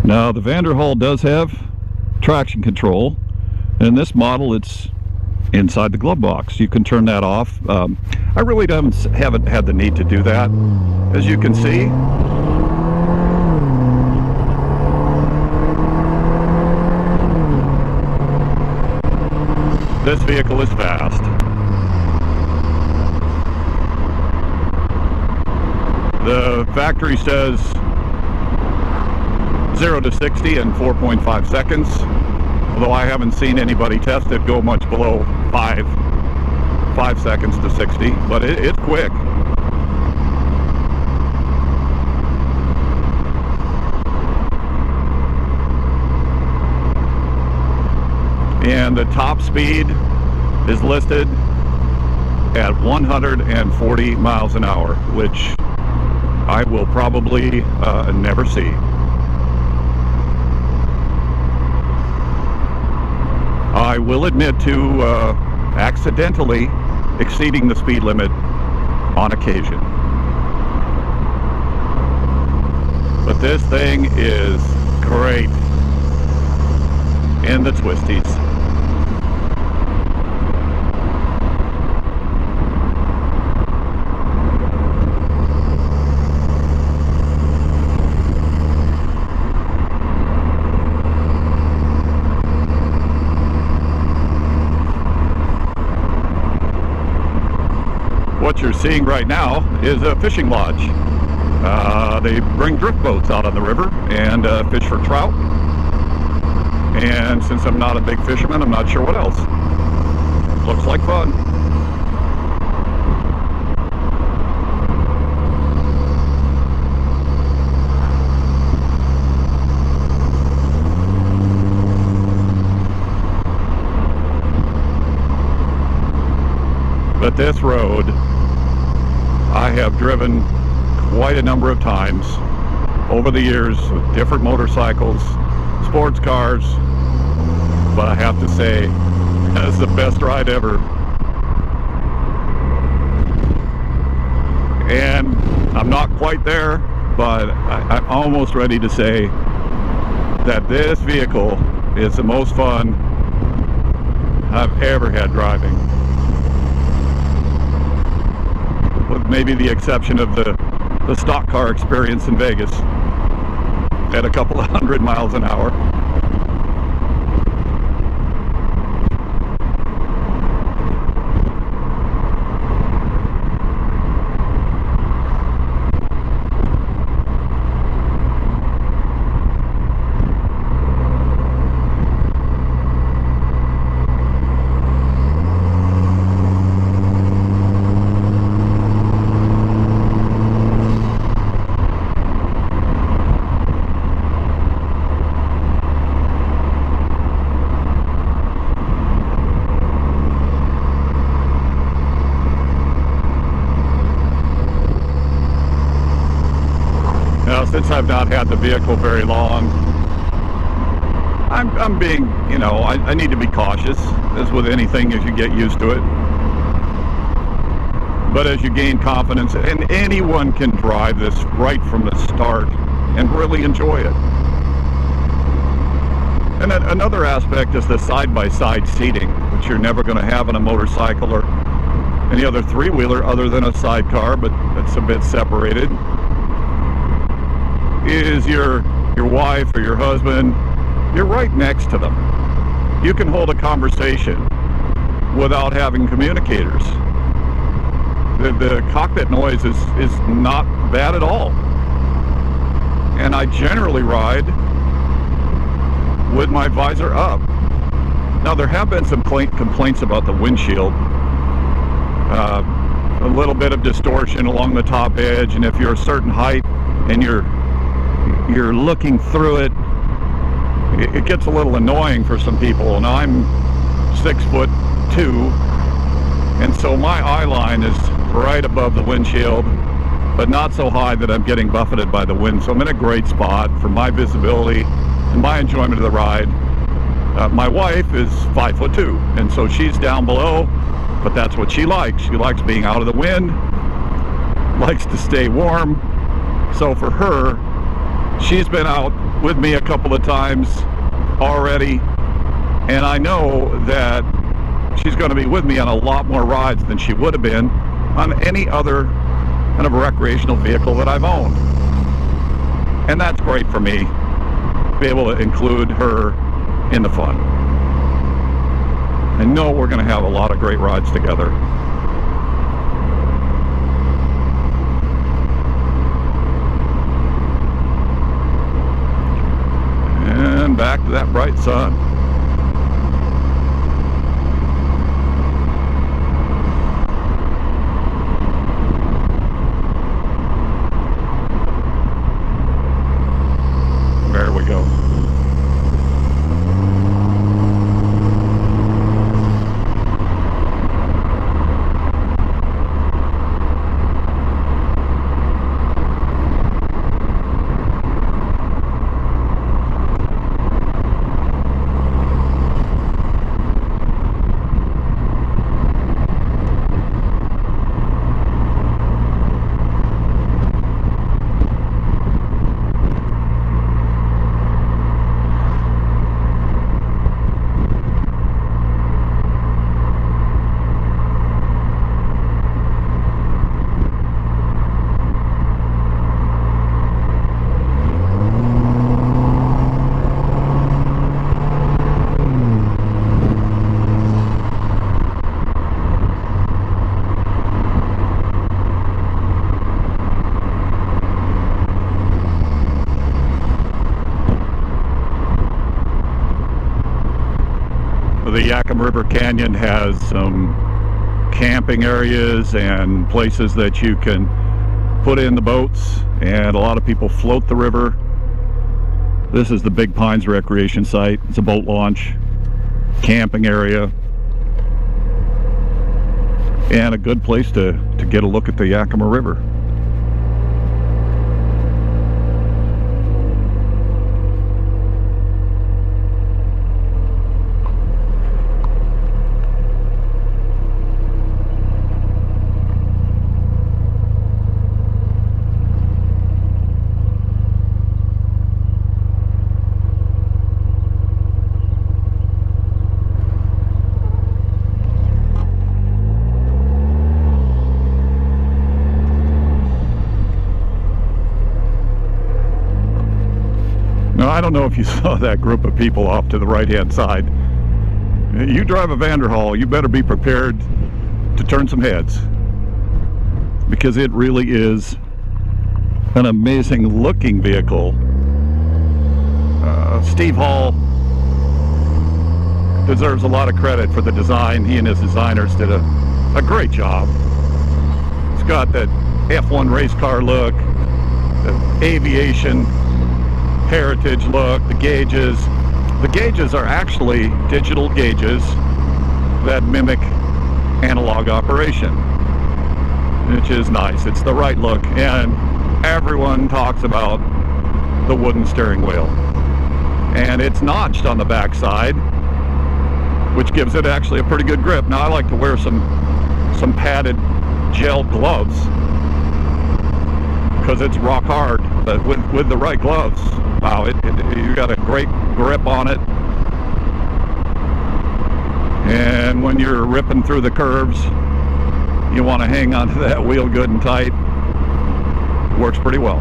Now the Vanderhall does have traction control. In this model it's inside the glove box. You can turn that off. I really haven't had the need to do that. As you can see, this vehicle is fast. The factory says 0 to 60 in 4.5 seconds, although I haven't seen anybody test it go much below 5 seconds to 60, but it's quick. And the top speed is listed at 140 miles an hour, which I will probably never see. I will admit to accidentally exceeding the speed limit on occasion. But this thing is great in the twisties. What you're seeing right now is a fishing lodge. They bring drift boats out on the river and fish for trout. And since I'm not a big fisherman, I'm not sure what else. Looks like fun. But this road I have driven quite a number of times over the years with different motorcycles, sports cars, but I have to say, that's the best ride ever. And I'm not quite there, but I'm almost ready to say that this vehicle is the most fun I've ever had driving. With maybe the exception of the stock car experience in Vegas at a couple of 100 miles an hour. Since I've not had the vehicle very long, I'm being, you know, I need to be cautious, as with anything as you get used to it. But as you gain confidence, and anyone can drive this right from the start and really enjoy it. And then another aspect is the side-by-side seating, which you're never going to have in a motorcycle or any other three-wheeler other than a sidecar, but that's a bit separated. Is your your wife or your husband, you're right next to them. You can hold a conversation without having communicators. The cockpit noise is not bad at all. And I generally ride with my visor up. Now, there have been some complaints about the windshield. A little bit of distortion along the top edge, and if you're a certain height and you're looking through it, it gets a little annoying for some people. And I'm 6'2", and so my eye line is right above the windshield, but not so high that I'm getting buffeted by the wind. So I'm in a great spot for my visibility and my enjoyment of the ride. My wife is 5'2", and so she's down below, but that's what she likes. She likes being out of the wind, likes to stay warm. So for her, she's been out with me a couple of times already, and I know that she's going to be with me on a lot more rides than she would have been on any other kind of recreational vehicle that I've owned. And that's great for me, to be able to include her in the fun. I know we're going to have a lot of great rides together. And back to that bright sun. There we go. The Yakima River Canyon has some camping areas and places that you can put in the boats, and a lot of people float the river. This is the Big Pines Recreation Site. It's a boat launch, camping area, and a good place to get a look at the Yakima River. Now, I don't know if you saw that group of people off to the right-hand side. You drive a Vanderhall, you better be prepared to turn some heads, because it really is an amazing looking vehicle. Steve Hall deserves a lot of credit for the design. He and his designers did a great job. It's got that F1 race car look, the aviation heritage look, the gauges. The gauges are actually digital gauges that mimic analog operation, which is nice. It's the right look, and everyone talks about the wooden steering wheel. And it's notched on the back side, which gives it actually a pretty good grip. Now, I like to wear some padded gel gloves because it's rock hard, but with the right gloves, wow, you got a great grip on it. And when you're ripping through the curves, you want to hang onto that wheel good and tight. It works pretty well.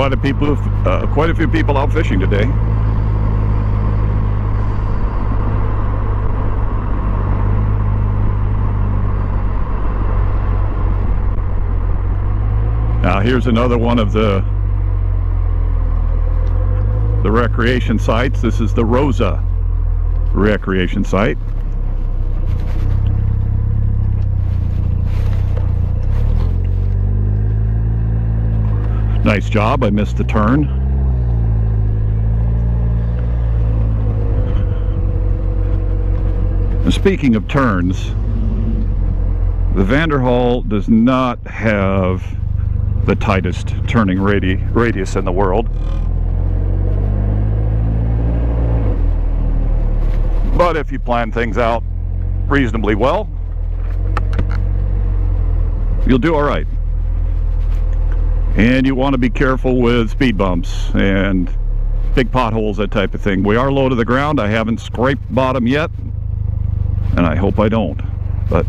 quite a few people out fishing today. Now here's another one of the recreation sites. This is the Rosa recreation site. Nice job, I missed the turn. And speaking of turns, the Vanderhall does not have the tightest turning radius in the world. But if you plan things out reasonably well, you'll do all right. And you want to be careful with speed bumps and big potholes, that type of thing. We are low to the ground. I haven't scraped bottom yet, and I hope I don't. But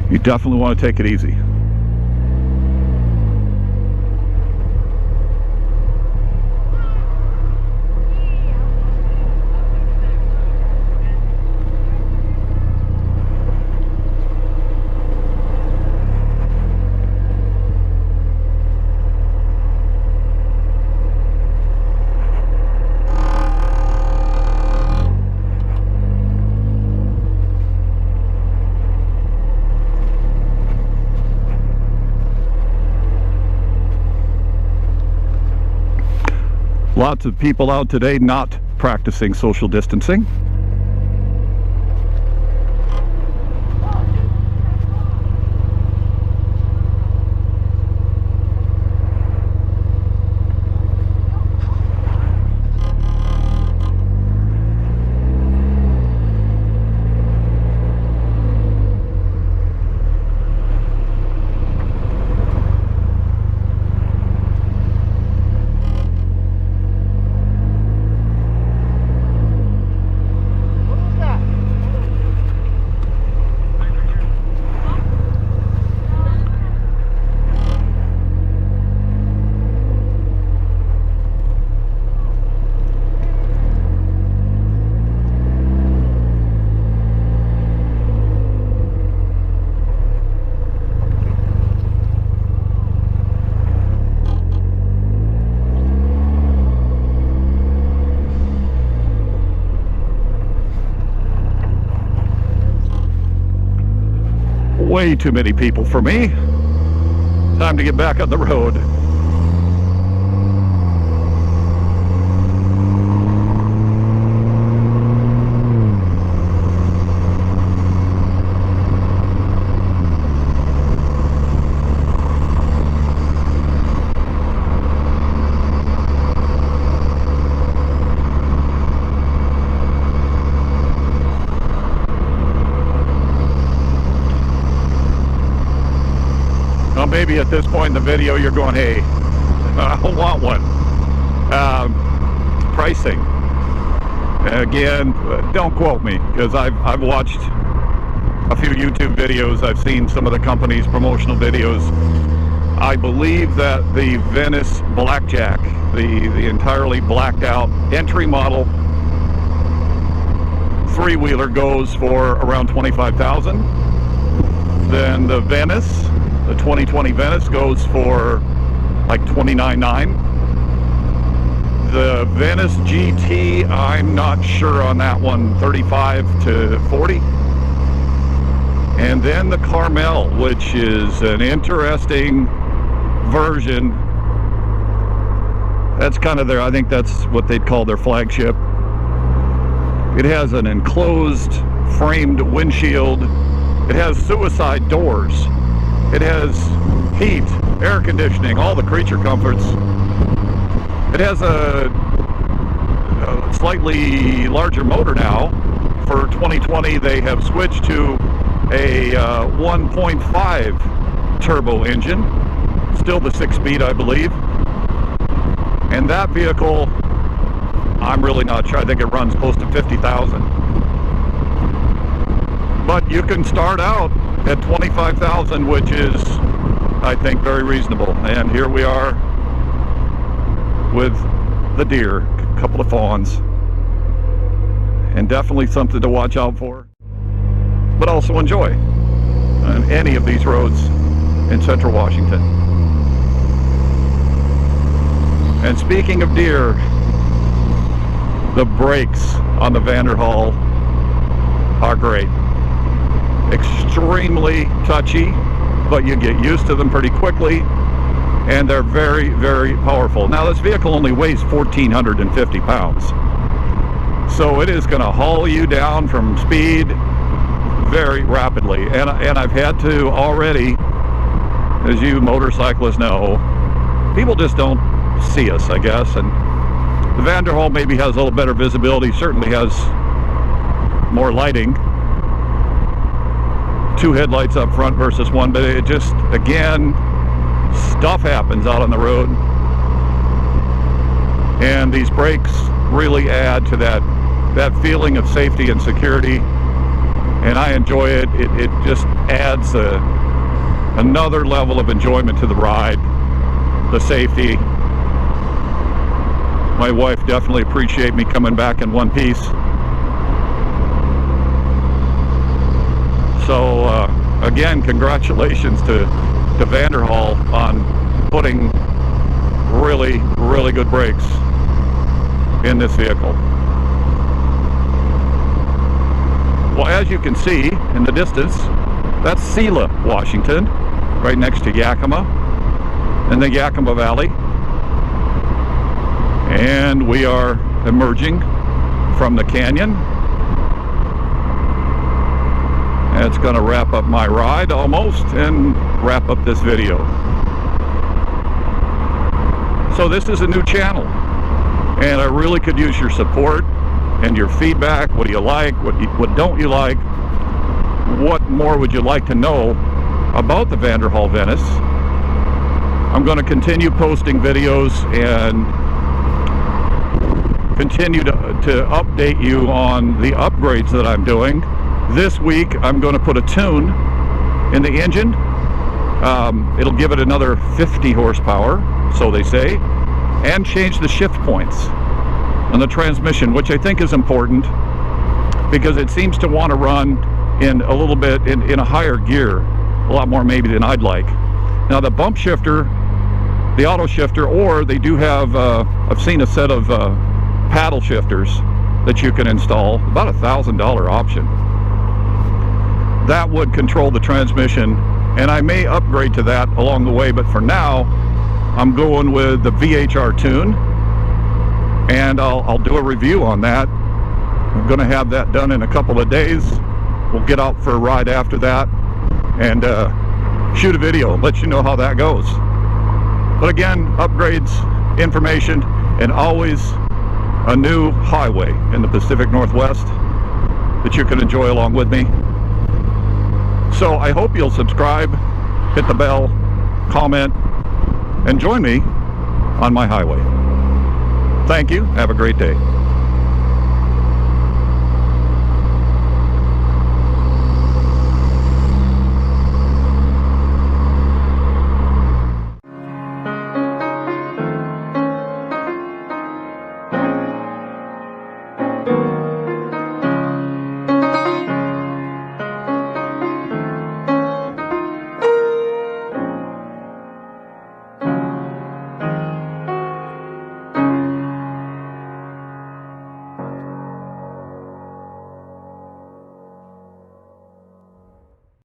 you definitely want to take it easy. Lots of people out today not practicing social distancing. Way too many people for me. Time to get back on the road. Maybe at this point in the video you're going, hey, I want one. Pricing. Again, don't quote me, because I've watched a few YouTube videos. I've seen some of the company's promotional videos. I believe that the Venice Blackjack, the entirely blacked out entry model three-wheeler goes for around $25,000. Then the Venice, the 2020 Venice, goes for like $29,900. The Venice GT, I'm not sure on that one, $35,000 to $40,000. And then the Carmel, which is an interesting version. That's kind of I think that's what they'd call their flagship. It has an enclosed framed windshield. It has suicide doors. It has heat, air conditioning, all the creature comforts. It has a slightly larger motor now. For 2020, they have switched to a 1.5 turbo engine. Still the 6-speed, I believe. And that vehicle, I'm really not sure. I think it runs close to 50,000. But you can start out at 25,000, which is, I think, very reasonable. And here we are with the deer, a couple of fawns, and definitely something to watch out for, but also enjoy on any of these roads in central Washington. And speaking of deer, the brakes on the Vanderhall are great. Extremely touchy, but you get used to them pretty quickly, and they're very, very powerful. Now, this vehicle only weighs 1,450 pounds, so it is going to haul you down from speed very rapidly. And I've had to already, as you motorcyclists know, people just don't see us, I guess. And the Vanderhall maybe has a little better visibility, certainly has more lighting, 2 headlights up front versus 1, but it just, again, stuff happens out on the road, and these brakes really add to that feeling of safety and security, and I enjoy it. It just adds another level of enjoyment to the ride, the safety. My wife definitely appreciates me coming back in one piece. So again, congratulations to Vanderhall on putting really, really good brakes in this vehicle. Well, as you can see in the distance, that's Selah, Washington, right next to Yakima in the Yakima Valley. And we are emerging from the canyon. That's going to wrap up my ride almost and wrap up this video. So this is a new channel, and I really could use your support and your feedback. What do you like? What don't you like? What more would you like to know about the Vanderhall Venice? I'm going to continue posting videos and continue to update you on the upgrades that I'm doing. This week I'm going to put a tune in the engine. It'll give it another 50 horsepower, so they say, and change the shift points on the transmission, which I think is important because it seems to want to run in a little bit in a higher gear, a lot more maybe than I'd like. Now the bump shifter, the auto shifter, or they do have, I've seen a set of paddle shifters that you can install, about $1,000 option. That would control the transmission, and I may upgrade to that along the way, but for now I'm going with the VHR tune, and I'll do a review on that. I'm going to have that done in a couple of days. We'll get out for a ride after that and shoot a video, let you know how that goes. But again, upgrades, information, and always a new highway in the Pacific Northwest that you can enjoy along with me. So I hope you'll subscribe, hit the bell, comment, and join me on my highway. Thank you. Have a great day.